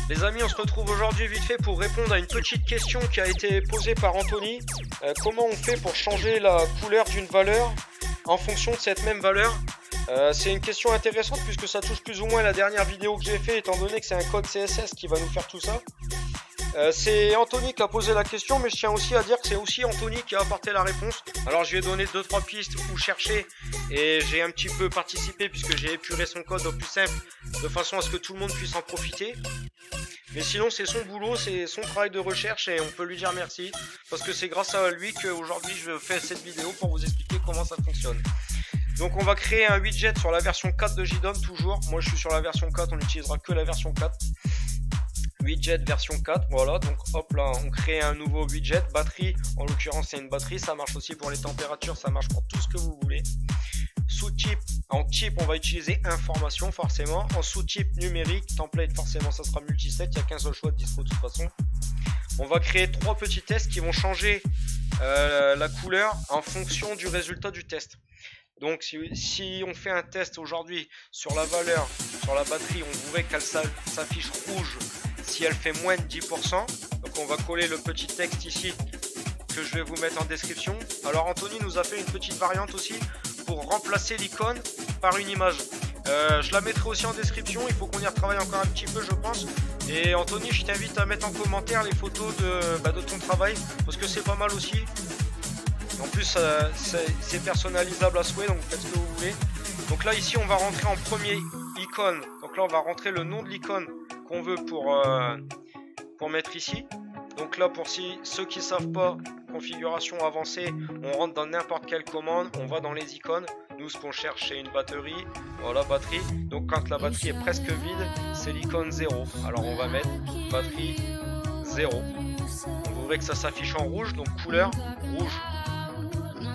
Les amis, on se retrouve aujourd'hui vite fait pour répondre à une petite question qui a été posée par Anthony. Comment on fait pour changer la couleur d'une valeur en fonction de cette même valeur? C'est une question intéressante puisque ça touche plus ou moins la dernière vidéo que j'ai fait, étant donné que c'est un code CSS qui va nous faire tout ça. C'est Anthony qui a posé la question, mais je tiens aussi à dire que c'est aussi Anthony qui a apporté la réponse. Alors je lui ai donné 2-3 pistes où chercher et j'ai un petit peu participé puisque j'ai épuré son code au plus simple de façon à ce que tout le monde puisse en profiter. Mais sinon c'est son boulot, c'est son travail de recherche et on peut lui dire merci parce que c'est grâce à lui qu'aujourd'hui je fais cette vidéo pour vous expliquer comment ça fonctionne. Donc on va créer un widget sur la version 4 de JDOM toujours. Moi je suis sur la version 4, on n'utilisera que la version 4. Widget version 4, voilà, donc hop là, on crée un nouveau widget, batterie, en l'occurrence c'est une batterie, ça marche aussi pour les températures, ça marche pour tout ce que vous voulez. Sous-type, en type on va utiliser information forcément, en sous-type numérique, template forcément ça sera multiset, il n'y a qu'un seul choix de dispo de toute façon. On va créer 3 petits tests qui vont changer la couleur en fonction du résultat du test. Donc si on fait un test aujourd'hui sur la valeur, sur la batterie, on voudrait qu'elle s'affiche rouge si elle fait moins de 10%. Donc on va coller le petit texte ici que je vais vous mettre en description. Alors Anthony nous a fait une petite variante aussi pour remplacer l'icône par une image. Je la mettrai aussi en description, il faut qu'on y retravaille encore un petit peu je pense. Et Anthony, je t'invite à mettre en commentaire les photos de ton travail parce que c'est pas mal aussi. En plus c'est personnalisable à souhait, donc vous faites ce que vous voulez. Donc là ici on va rentrer en premier icône. Donc là on va rentrer le nom de l'icône qu'on veut pour mettre ici. Donc là pour ceux qui savent pas, configuration avancée, on rentre dans n'importe quelle commande, on va dans les icônes. Nous ce qu'on cherche c'est une batterie, voilà batterie. Donc quand la batterie est presque vide, c'est l'icône 0. Alors on va mettre batterie 0. On voudrait que ça s'affiche en rouge, donc couleur rouge.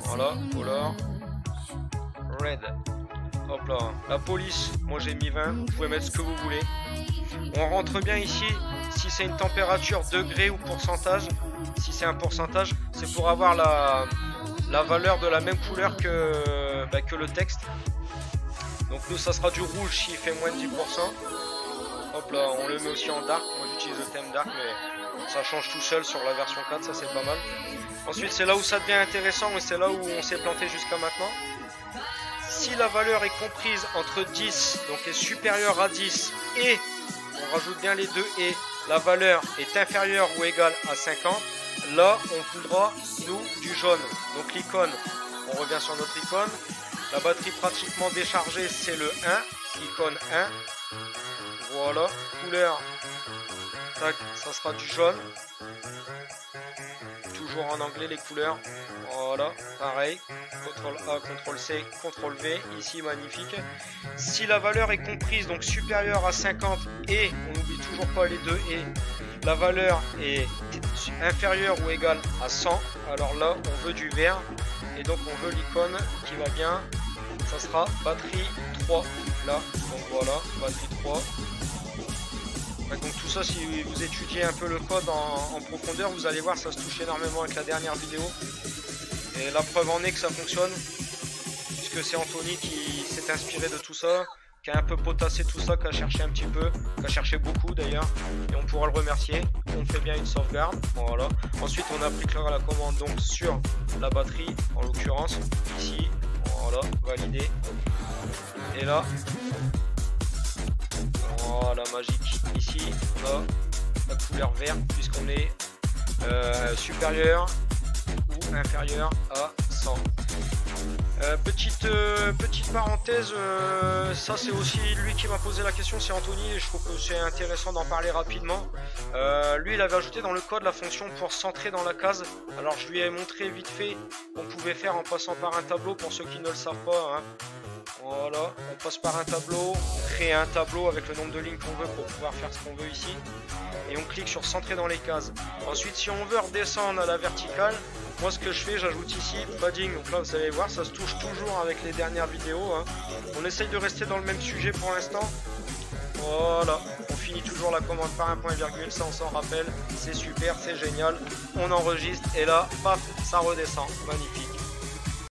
Voilà, color red. Hop là, la police, moi j'ai mis 20, vous pouvez mettre ce que vous voulez. On rentre bien ici, si c'est une température degré ou pourcentage. Si c'est un pourcentage, c'est pour avoir la valeur de la même couleur que le texte. Donc nous ça sera du rouge s'il fait moins de 10%. Hop là, on le met aussi en dark, moi j'utilise le thème dark mais ça change tout seul sur la version 4, ça c'est pas mal. Ensuite c'est là où ça devient intéressant et c'est là où on s'est planté jusqu'à maintenant. Si la valeur est comprise entre 10, donc est supérieure à 10 et, on rajoute bien les deux et, la valeur est inférieure ou égale à 50, là on voudra nous du jaune. Donc l'icône, on revient sur notre icône, la batterie pratiquement déchargée c'est le 1, icône 1, voilà, couleur, tac, ça sera du jaune. Toujours en anglais les couleurs, voilà, pareil, CTRL A, CTRL C, CTRL V, ici magnifique. Si la valeur est comprise, donc supérieure à 50 et, on n'oublie toujours pas les deux et, la valeur est inférieure ou égale à 100, alors là on veut du vert et donc on veut l'icône qui va bien, ça sera batterie 3, là, donc voilà, batterie 3. Donc tout ça, si vous étudiez un peu le code en profondeur, vous allez voir ça se touche énormément avec la dernière vidéo. Et la preuve en est que ça fonctionne, puisque c'est Anthony qui s'est inspiré de tout ça, qui a un peu potassé tout ça, qui a cherché un petit peu, qui a cherché beaucoup d'ailleurs, et on pourra le remercier. On fait bien une sauvegarde, voilà. Ensuite on appliquera la commande donc sur la batterie, en l'occurrence, ici, voilà, valider. Et là, voilà, magique. Ici, on a la couleur verte puisqu'on est supérieur ou inférieur à 100. Petite parenthèse, ça c'est aussi lui qui m'a posé la question, c'est Anthony, et je trouve que c'est intéressant d'en parler rapidement. Lui il avait ajouté dans le code la fonction pour centrer dans la case. Alors je lui ai montré vite fait qu'on pouvait faire en passant par un tableau pour ceux qui ne le savent pas, hein. Voilà, on passe par un tableau, on crée un tableau avec le nombre de lignes qu'on veut pour pouvoir faire ce qu'on veut ici. Et on clique sur centrer dans les cases. Ensuite, si on veut redescendre à la verticale, moi ce que je fais, j'ajoute ici padding. Donc là, vous allez voir, ça se touche toujours avec les dernières vidéos, hein. On essaye de rester dans le même sujet pour l'instant. Voilà, on finit toujours la commande par un point virgule, ça on s'en rappelle. C'est super, c'est génial. On enregistre et là, paf, ça redescend. Magnifique.